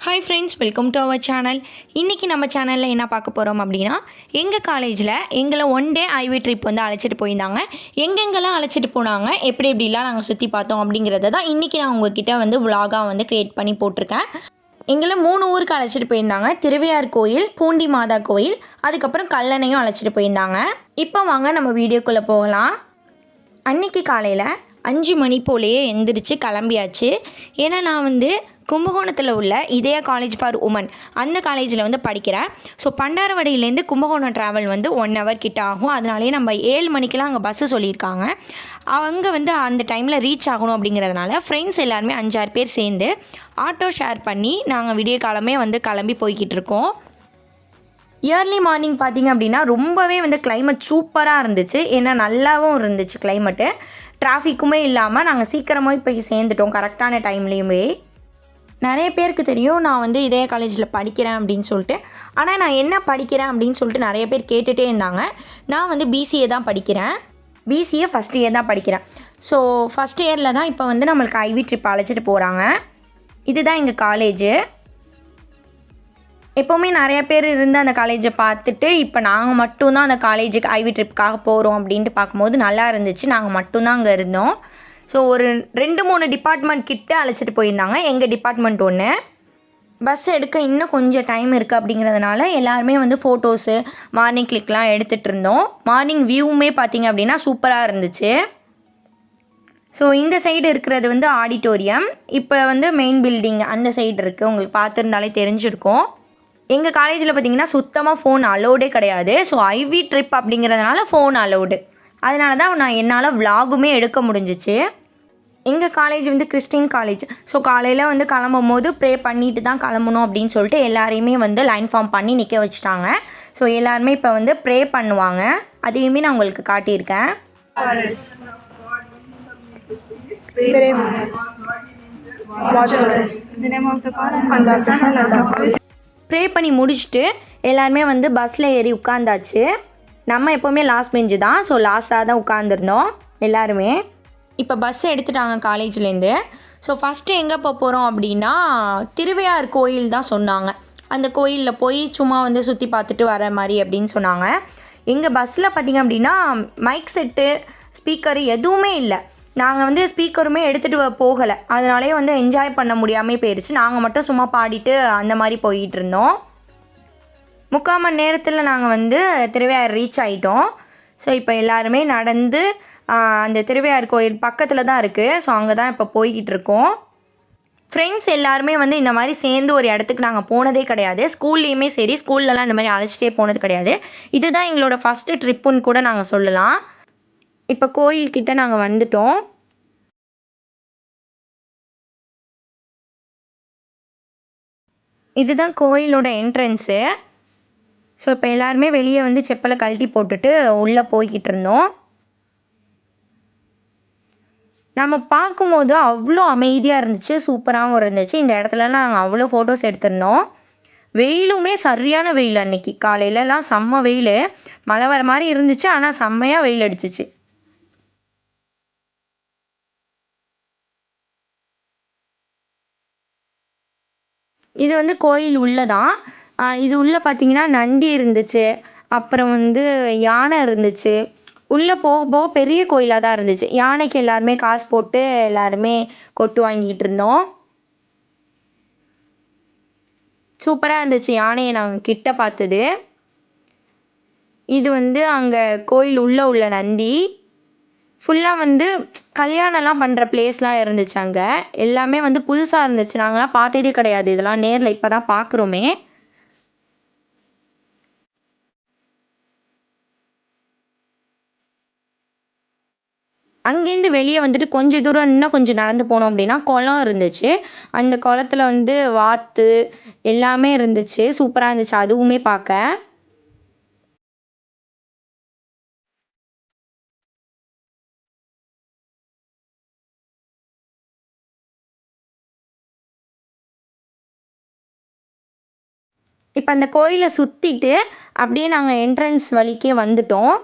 Hi friends, welcome to our channel. இன்றைக்கி நம்ம சேனலில் என்ன பார்க்க போகிறோம் அப்படின்னா, எங்கள் காலேஜில் எங்களை ஒன் டே ஐவி ட்ரிப் வந்து அழைச்சிட்டு போயிருந்தாங்க. எங்கெங்கெல்லாம் அழைச்சிட்டு போனாங்க, எப்படி எப்படிலாம் நாங்கள் சுற்றி பார்த்தோம் அப்படிங்கிறத தான் இன்றைக்கி நான் உங்ககிட்ட வந்து விலாகாக வந்து க்ரியேட் பண்ணி போட்டிருக்கேன். எங்களை 3 ஊருக்கு அழைச்சிட்டு போயிருந்தாங்க. திருவையார் கோயில், பூண்டி மாதா கோயில், அதுக்கப்புறம் கல்லணையும் அழைச்சிட்டு போயிருந்தாங்க. இப்போ வாங்க நம்ம வீடியோக்குள்ளே போகலாம். அன்றைக்கி காலையில் 5 மணி போலேயே எந்திரிச்சு கிளம்பியாச்சு. ஏன்னா நான் வந்து கும்பகோணத்தில் உள்ள இதயா காலேஜ் ஃபார் உமன் அந்த காலேஜில் வந்து படிக்கிறேன். ஸோ பண்டாரவடியிலேருந்து கும்பகோணம் ட்ராவல் வந்து 1 ஹவர் கிட்ட ஆகும். அதனாலே நம்ம 7 மணிக்கெலாம் அங்கே பஸ்ஸு சொல்லியிருக்காங்க. அவங்க வந்து அந்த டைமில் ரீச் ஆகணும் அப்படிங்கிறதுனால ஃப்ரெண்ட்ஸ் எல்லாருமே 5-6 பேர் சேர்ந்து ஆட்டோ ஷேர் பண்ணி நாங்கள் விடிய காலமே வந்து கிளம்பி போய்கிட்டு இருக்கோம். இயர்லி மார்னிங் பார்த்திங்க அப்படின்னா ரொம்பவே வந்து கிளைமேட் சூப்பராக இருந்துச்சு. ஏன்னா நல்லாவும் இருந்துச்சு கிளைமேட்டு. டிராஃபிக்குமே இல்லாமல் நாங்கள் சீக்கிரமாக போய் சேர்ந்துட்டோம் கரெக்டான டைம்லேயுமே. நிறைய பேருக்கு தெரியும் நான் வந்து இதே காலேஜில் படிக்கிறேன் அப்படின்னு சொல்லிட்டு. ஆனால் நான் என்ன படிக்கிறேன் அப்படின்னு சொல்லிட்டு நிறைய பேர் கேட்டுகிட்டே இருந்தாங்க. நான் வந்து பிசிஏ தான் படிக்கிறேன். பிசிஏ ஃபஸ்ட் இயர் தான் படிக்கிறேன். ஸோ ஃபஸ்ட் இயரில் தான் இப்போ வந்து நம்மளுக்கு ஐவி ட்ரிப் அழைச்சிட்டு போகிறாங்க. இதுதான் எங்கள் காலேஜு. எப்போவுமே நிறைய பேர் இருந்து அந்த காலேஜை பார்த்துட்டு இப்போ நாங்கள் மட்டும்தான் அந்த காலேஜுக்கு ஐவி ட்ரிப்புக்காக போகிறோம் அப்படின்ட்டு பார்க்கும்போது நல்லா இருந்துச்சு. நாங்கள் மட்டும்தான் அங்கே இருந்தோம். ஸோ ஒரு 2-3 டிபார்ட்மெண்ட் கிட்ட அழைச்சிட்டு போயிருந்தாங்க. எங்கள் டிபார்ட்மெண்ட் ஒன்று. பஸ் எடுக்க இன்னும் கொஞ்சம் டைம் இருக்குது அப்படிங்கிறதுனால எல்லாருமே வந்து ஃபோட்டோஸு மார்னிங் கிளிக்லாம் எடுத்துகிட்டு இருந்தோம். மார்னிங் வியூவுமே பார்த்திங்க அப்படின்னா சூப்பராக இருந்துச்சு. ஸோ இந்த சைடு இருக்கிறது வந்து ஆடிட்டோரியம். இப்போ வந்து மெயின் பில்டிங் அந்த சைடு இருக்குது. உங்களுக்கு பார்த்துருந்தாலே தெரிஞ்சிருக்கும். எங்கள் காலேஜில் பார்த்திங்கன்னா சுத்தமாக ஃபோன் அலோடே கிடையாது. ஸோ ஐவி ட்ரிப் அப்படிங்கிறதுனால ஃபோன் அலோடு. அதனால தான் என்னால் விலாகுமே எடுக்க முடிஞ்சிச்சு. எங்கள் காலேஜ் வந்து கிறிஸ்டின் காலேஜ். ஸோ காலையில் வந்து கிளம்பும் போது ப்ரே பண்ணிட்டு தான் கிளம்பணும் அப்படின்னு சொல்லிட்டு எல்லாரையுமே வந்து லைன் ஃபார்ம் பண்ணி நிற்க வச்சுட்டாங்க. ஸோ எல்லாருமே இப்போ வந்து ப்ரே பண்ணுவாங்க. அதையுமே நான் உங்களுக்கு காட்டியிருக்கேன். ப்ரே பண்ணி முடிச்சுட்டு எல்லாருமே வந்து பஸ்ஸில் ஏறி உட்காந்தாச்சு. நம்ம எப்போவுமே லாஸ்ட் பெஞ்சு தான். ஸோ லாஸ்ட்டாக தான் உட்காந்துருந்தோம் எல்லாருமே. இப்போ பஸ் எடுத்துட்டாங்க காலேஜ்லேருந்து. ஸோ ஃபஸ்ட்டு எங்கே போகிறோம் அப்படின்னா திருவையார் கோயில் தான் சொன்னாங்க. அந்த கோயிலில் போய் சும்மா வந்து சுற்றி பார்த்துட்டு வர மாதிரி அப்படின்னு சொன்னாங்க. எங்கள் பஸ்ஸில் பார்த்திங்க அப்படின்னா மைக் செட்டு, ஸ்பீக்கரு எதுவுமே இல்லை. நாங்கள் வந்து ஸ்பீக்கருமே எடுத்துகிட்டு போகலை. அதனாலே வந்து என்ஜாய் பண்ண முடியாமல் போயிடுச்சு. நாங்கள் மட்டும் சும்மா பாடிட்டு அந்த மாதிரி போயிட்டு இருந்தோம். 3/4 மணி நேரத்தில் நாங்கள் வந்து திருவையார் ரீச் ஆகிட்டோம். ஸோ இப்போ எல்லாருமே நடந்து அந்த திருவையார் கோயில் பக்கத்தில் தான் இருக்குது. ஸோ அங்கே தான் இப்போ போய்கிட்டு இருக்கோம். ஃப்ரெண்ட்ஸ் எல்லாருமே வந்து இந்த மாதிரி சேர்ந்து ஒரு இடத்துக்கு நாங்கள் போனதே கிடையாது. ஸ்கூல்லேயுமே சரி, ஸ்கூல்லலாம் இந்த மாதிரி அழைச்சிட்டே போனது கிடையாது. இதுதான் எங்களோட ஃபஸ்ட்டு ட்ரிப்புன்னு கூட நாங்கள் சொல்லலாம். இப்போ கோயில்கிட்ட நாங்கள் வந்துட்டோம். இதுதான் கோயிலோட என்ட்ரன்ஸு. ஸோ இப்போ எல்லாருமே வெளியே வந்து செப்பலை கழட்டி போட்டுட்டு உள்ளே போய்கிட்டு இருந்தோம். நம்ம பார்க்கும்போது அவ்வளோ அமைதியாக இருந்துச்சு, சூப்பராகவும் இருந்துச்சு. இந்த இடத்துலலாம் நாங்கள் அவ்வளோ ஃபோட்டோஸ் எடுத்திருந்தோம். வெயிலுமே சரியான வெயில். அன்றைக்கி காலையிலலாம் செம்ம வெயில். மழை வர மாதிரி இருந்துச்சு, ஆனால் செம்மையாக வெயில் அடிச்சிச்சு. இது வந்து கோயில் உள்ளே தான். இது உள்ளே பார்த்தீங்கன்னா நந்தி இருந்துச்சு, அப்புறம் வந்து யானை இருந்துச்சு. உள்ளே போக போக பெரிய கோயிலாக தான் இருந்துச்சு. யானைக்கு எல்லாருமே காசு போட்டு எல்லாருமே கொட்டு வாங்கிட்டு இருந்தோம். சூப்பராக இருந்துச்சு யானையை நாங்கள் கிட்ட பார்த்தது. இது வந்து அங்கே கோயில் உள்ளே உள்ள நந்தி. ஃபுல்லாக வந்து கல்யாணம்லாம் பண்ணுற பிளேஸ்லாம் இருந்துச்சு. அங்கே எல்லாமே வந்து புதுசாக இருந்துச்சு. நாங்களாம் பார்த்ததே கிடையாது. இதெல்லாம் நேரில் இப்போ தான் பார்க்குறோமே. அங்கேருந்து வெளியே வந்துட்டு கொஞ்சம் தூரம் இன்னும் கொஞ்சம் நடந்து போனோம் அப்படின்னா குளம் இருந்துச்சு. அந்த குளத்துல வந்து வாத்து எல்லாமே இருந்துச்சு. சூப்பராக இருந்துச்சு அதுவுமே பார்க்க. இப்போ அந்த கோயிலை சுற்றிட்டு அப்படியே நாங்கள் என்ட்ரன்ஸ் வழிக்கே வந்துட்டோம்.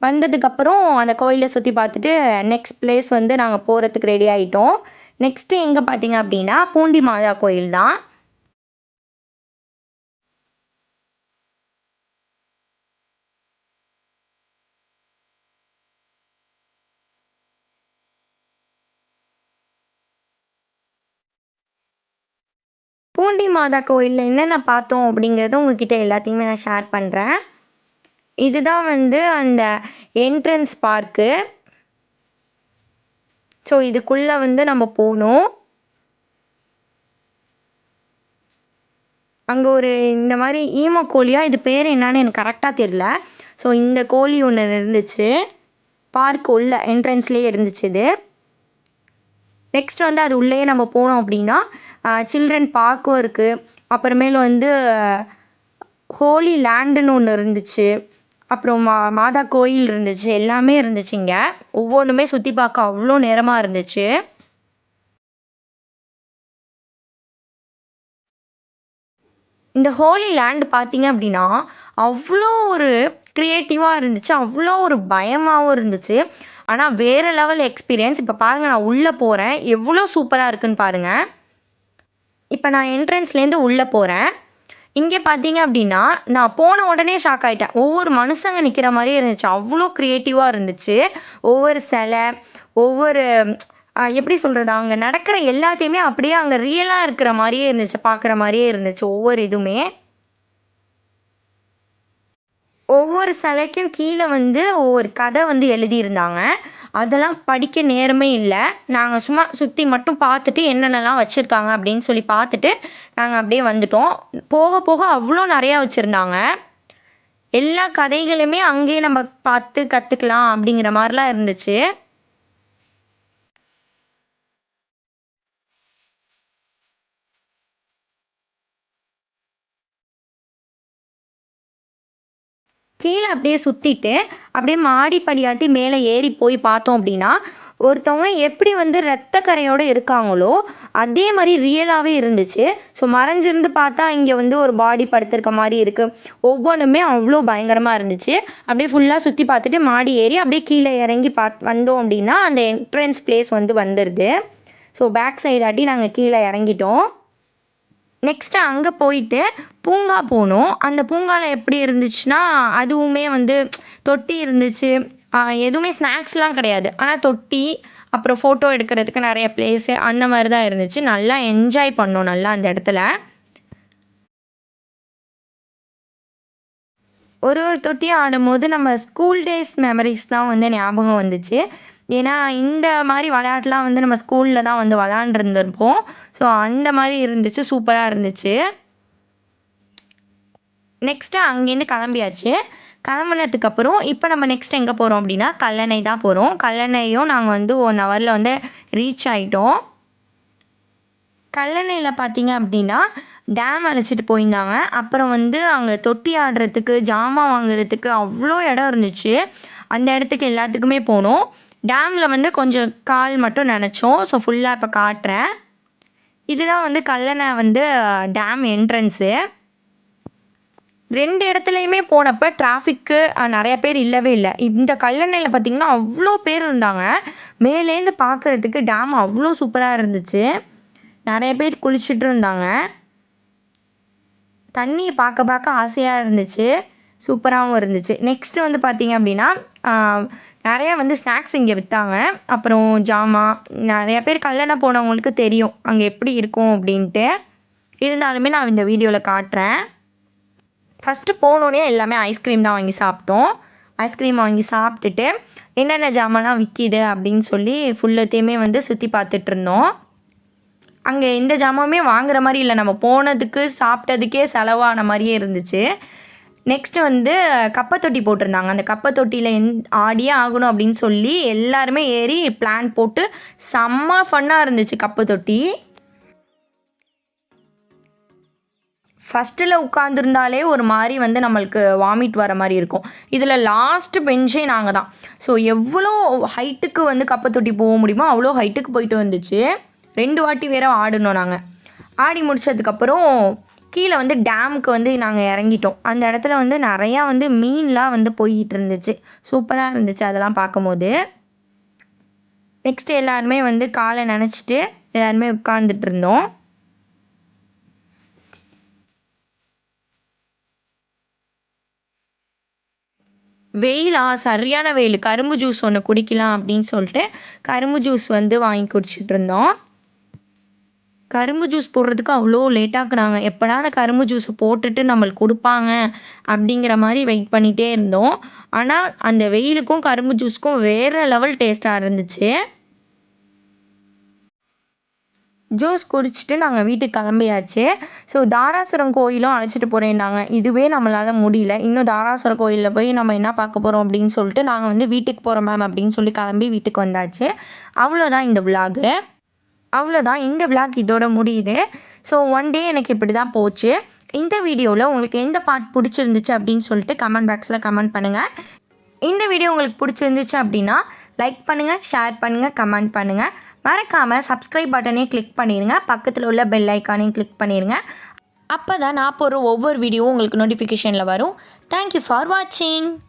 வந்ததுக்கப்புறம் அந்த கோயிலை சுற்றி பார்த்துட்டு நெக்ஸ்ட் பிளேஸ் வந்து நாங்கள் போகிறதுக்கு ரெடி ஆகிட்டோம். நெக்ஸ்ட்டு எங்கே பார்த்தீங்க அப்படின்னா பூண்டி மாதா கோயில் தான். பூண்டி மாதா கோயிலில் என்னென்ன பார்த்தோம் அப்படிங்கிறத உங்ககிட்ட எல்லாத்தையுமே நான் ஷேர் பண்ணுறேன். இதுதான் வந்து அந்த என்ட்ரன்ஸ் பார்க்கு. ஸோ இதுக்குள்ளே வந்து நம்ம போகணும். அங்கே ஒரு இந்த மாதிரி ஈம கோழியா, இது பேர் என்னன்னு எனக்கு கரெக்டாக தெரியல. ஸோ இந்த கோழி ஒன்று இருந்துச்சு, பார்க் உள்ள என்ட்ரன்ஸ்லேயே இருந்துச்சு இது. நெக்ஸ்ட் வந்து அது உள்ளேயே நம்ம போனோம் அப்படின்னா சில்ட்ரன் பார்க்கும் இருக்குது. அப்புறமேல வந்து ஹோலி லேண்டுன்னு ஒன்று இருந்துச்சு. அப்புறம் மாதா கோயில் இருந்துச்சு. எல்லாமே இருந்துச்சுங்க. ஒவ்வொன்றுமே சுற்றி பார்க்க அவ்வளோ நேரமாக இருந்துச்சு. இந்த ஹோலி லேண்ட் பார்த்தீங்க அப்படின்னா அவ்வளோ ஒரு க்ரியேட்டிவாக இருந்துச்சு. அவ்வளோ ஒரு பயமாகவும் இருந்துச்சு. ஆனால் வேறு லெவல் எக்ஸ்பீரியன்ஸ். இப்போ பாருங்கள், நான் உள்ளே போகிறேன், எவ்வளோ சூப்பராக இருக்குன்னு பாருங்கள். இப்போ நான் என்ட்ரன்ஸ்லேருந்து உள்ளே போகிறேன். இங்கே பார்த்தீங்க அப்படின்னா நான் போன உடனே ஷாக் ஆகிட்டேன். ஒவ்வொரு மனுஷங்க நிற்கிற மாதிரியே இருந்துச்சு. அவ்வளோ க்ரியேட்டிவாக இருந்துச்சு. ஒவ்வொரு சிலை, ஒவ்வொரு எப்படி சொல்கிறது, அங்கே நடக்கிற எல்லாத்தையுமே அப்படியே அங்கே ரியலாக இருக்கிற மாதிரியே இருந்துச்சு, பார்க்குற மாதிரியே இருந்துச்சு ஒவ்வொரு இதுவுமே. ஒவ்வொரு சிலைக்கும் கீழே வந்து ஒவ்வொரு கதை வந்து எழுதியிருந்தாங்க. அதெல்லாம் படிக்க நேரமே இல்லை. நாங்கள் சும்மா சுற்றி மட்டும் பார்த்துட்டு என்னென்னலாம் வச்சுருக்காங்க அப்படின்னு சொல்லி பார்த்துட்டு நாங்கள் அப்படியே வந்துட்டோம். போக போக அவ்வளோ நிறையா வச்சுருந்தாங்க. எல்லா கதைகளுமே அங்கேயே நம்ம பார்த்து கற்றுக்கலாம் அப்படிங்கிற மாதிரிலாம் இருந்துச்சு. கீழே அப்படியே சுற்றிட்டு அப்படியே மாடி படியாட்டி மேலே ஏறி போய் பார்த்தோம் அப்படின்னா ஒருத்தவங்க எப்படி வந்து ரத்த கரையோடு இருக்காங்களோ அதே மாதிரி ரியலாகவே இருந்துச்சு. ஸோ மறைஞ்சிருந்து பார்த்தா இங்கே வந்து ஒரு பாடி படுத்திருக்க மாதிரி இருக்குது. ஒவ்வொன்றுமே அவ்வளோ பயங்கரமாக இருந்துச்சு. அப்படியே ஃபுல்லாக சுற்றி பார்த்துட்டு மாடி ஏறி அப்படியே கீழே இறங்கி வந்தோம் அப்படின்னா அந்த என்ட்ரன்ஸ் பிளேஸ் வந்து வந்துடுது. ஸோ பேக் சைடாட்டி நாங்கள் கீழே இறங்கிட்டோம். நெக்ஸ்ட்டு அங்கே போயிட்டு பூங்கா போனோம். அந்த பூங்காவில் எப்படி இருந்துச்சுன்னா அதுவுமே வந்து தொட்டி இருந்துச்சு. எதுவுமே ஸ்நாக்ஸ்லாம் கிடையாது. ஆனால் தொட்டி, அப்புறம் ஃபோட்டோ எடுக்கிறதுக்கு நிறைய ப்ளேஸு அந்த மாதிரி தான் இருந்துச்சு. நல்லா என்ஜாய் பண்ணோம் நல்லா அந்த இடத்துல. ஒரு ஒரு தொட்டியும் ஆடும்போது நம்ம ஸ்கூல் டேஸ் மெமரிஸ் தான் வந்து ஞாபகம் வந்துச்சு. ஏன்னா இந்த மாதிரி விளையாட்டுலாம் வந்து நம்ம ஸ்கூலில் தான் வந்து விளாண்டுருந்துருப்போம். ஸோ அந்த மாதிரி இருந்துச்சு, சூப்பராக இருந்துச்சு. நெக்ஸ்ட்டு அங்கேருந்து கிளம்பியாச்சு. கிளம்புனதுக்கப்புறம் இப்போ நம்ம நெக்ஸ்ட் எங்கே போகிறோம் அப்படின்னா கல்லணை தான் போகிறோம். கல்லணையும் நாங்கள் வந்து 1 ஹவரில் வந்து ரீச் ஆகிட்டோம். கல்லணையில் பார்த்தீங்க அப்படின்னா டேம் அழைச்சிட்டு போயிருந்தாங்க. அப்புறம் வந்து அங்கே தொட்டி ஆடுறதுக்கு, ஜாமான் வாங்குறதுக்கு அவ்வளோ இடம் இருந்துச்சு. அந்த இடத்துக்கு எல்லாத்துக்குமே போனோம். டேமில் வந்து கொஞ்சம் கால் மட்டும் நனைச்சோம். ஸோ ஃபுல்லாக இப்போ காட்டுறேன். இதுதான் வந்து கல்லணை வந்து டேம் என்ட்ரன்ஸு. 2 இடத்துலையுமே போனப்போ டிராஃபிக்கு நிறைய பேர் இல்லவே இல்லை. இந்த கல்லணையில் பார்த்திங்கன்னா அவ்வளோ பேர் இருந்தாங்க. மேலேருந்து பார்க்குறதுக்கு டேம் அவ்வளோ சூப்பராக இருந்துச்சு. நிறைய பேர் குளிச்சுட்டு இருந்தாங்க. தண்ணியை பார்க்க பார்க்க ஆசையாக இருந்துச்சு. சூப்பராகவும் இருந்துச்சு. நெக்ஸ்ட்டு வந்து பார்த்திங்க அப்படின்னா நிறையா வந்து ஸ்நாக்ஸ் இங்கே விற்றாங்க. அப்புறம் ஜாமான், நிறையா பேர் கல்லணை போனவங்களுக்கு தெரியும் அங்கே எப்படி இருக்கும் அப்படின்ட்டு. இருந்தாலுமே நான் இந்த வீடியோவில் காட்டுறேன். ஃபஸ்ட்டு போனோடனே எல்லாமே ஐஸ்கிரீம் தான் வாங்கி சாப்பிட்டோம். ஐஸ்கிரீம் வாங்கி சாப்பிட்டுட்டு என்னென்ன ஜாமான்லாம் விற்கிது அப்படின்னு சொல்லி ஃபுல்லத்தையுமே வந்து சுற்றி பார்த்துட்ருந்தோம். அங்கே எந்த ஜாமானுமே வாங்குற மாதிரி இல்லை. நம்ம போனதுக்கு சாப்பிட்டதுக்கே செலவான மாதிரியே இருந்துச்சு. நெக்ஸ்ட்டு வந்து கப்பை தொட்டி போட்டிருந்தாங்க. அந்த கப்பை தொட்டியில் ஆடியே ஆகணும் அப்படின்னு சொல்லி எல்லாருமே ஏறி பிளான் போட்டு செம்ம ஃபன்னாக இருந்துச்சு கப்பை தொட்டி. ஃபஸ்ட்டில் உட்காந்துருந்தாலே ஒரு மாதிரி வந்து நம்மளுக்கு வாமிட் வர மாதிரி இருக்கும். இதில் லாஸ்ட்டு பெஞ்சே நாங்கள் தான். ஸோ எவ்வளோ ஹைட்டுக்கு வந்து கப்பை தொட்டி போக முடியுமோ அவ்வளோ ஹைட்டுக்கு போயிட்டு வந்துச்சு. 2 வாட்டி வேறு ஆடினோம் நாங்கள். ஆடி முடித்ததுக்கப்புறம் கீழே வந்து டேமுக்கு வந்து நாங்கள் இறங்கிட்டோம். அந்த இடத்துல வந்து நிறையா வந்து மீன்லாம் வந்து போய்கிட்டு இருந்துச்சு. சூப்பராக இருந்துச்சு அதெல்லாம் பார்க்கும்போது. நெக்ஸ்ட்டு எல்லாருமே வந்து காலை நனைச்சிட்டு எல்லாருமே உட்காந்துட்டு இருந்தோம். வெயிலா, சரியான வெயில். கரும்பு ஜூஸ் ஒன்று குடிக்கலாம் அப்படின்னு சொல்லிட்டு கரும்பு ஜூஸ் வந்து வாங்கி குடிச்சிட்டு இருந்தோம். கரும்பு ஜூஸ் போடுறதுக்கு அவ்வளோ லேட்டாக்குனாங்க. எப்படா அந்த கரும்பு ஜூஸ போட்டுட்டு நம்மளுக்கு குடுப்பாங்க அப்படிங்கிற மாரி வெயிட் பண்ணிட்டே இருந்தோம். ஆனா, அந்த வெயிலுக்கும் கரும்பு ஜூஸுக்கும் வேற லெவல் டேஸ்ட்டா இருந்துச்சு. ஜூஸ் குடிச்சிட்டு நாங்க வீட்டுக்கு கிளம்பியாச்சு. ஸோ தாராசுரம் கோயிலும் அழைச்சிட்டு போறேன்னாங்க. இதுவே நம்மளால முடியல. இன்னும் தாராசுரம் கோயில்ல போய் நம்ம என்ன பார்க்க போறோம் அப்படின்னு சொல்லிட்டு, நாங்க வந்து வீட்டுக்கு போறோம் மேம் அப்படின்னு சொல்லி கிளம்பி வீட்டுக்கு வந்தாச்சு. அவ்வளோதான் இந்த விளாகு. அவ்வளோதான் இந்த விளாக் இதோட முடியுது. ஸோ ஒன் டே எனக்கு இப்படி தான் போச்சு. இந்த வீடியோவில் உங்களுக்கு எந்த பார்ட் பிடிச்சிருந்துச்சு அப்படின்னு சொல்லிட்டு கமெண்ட் பாக்ஸில் கமெண்ட் பண்ணுங்கள். இந்த வீடியோ உங்களுக்கு பிடிச்சிருந்துச்சு அப்படின்னா லைக் பண்ணுங்கள், ஷேர் பண்ணுங்கள், கமெண்ட் பண்ணுங்கள். மறக்காமல் சப்ஸ்கிரைப் பட்டனையும் கிளிக் பண்ணிடுங்க. பக்கத்தில் உள்ள பெல் ஐக்கானையும் கிளிக் பண்ணிடுங்க. அப்போ தான் நான் போடுற ஒவ்வொரு வீடியோவும் உங்களுக்கு நோட்டிஃபிகேஷனில் வரும். தேங்க்யூ ஃபார் வாட்சிங்.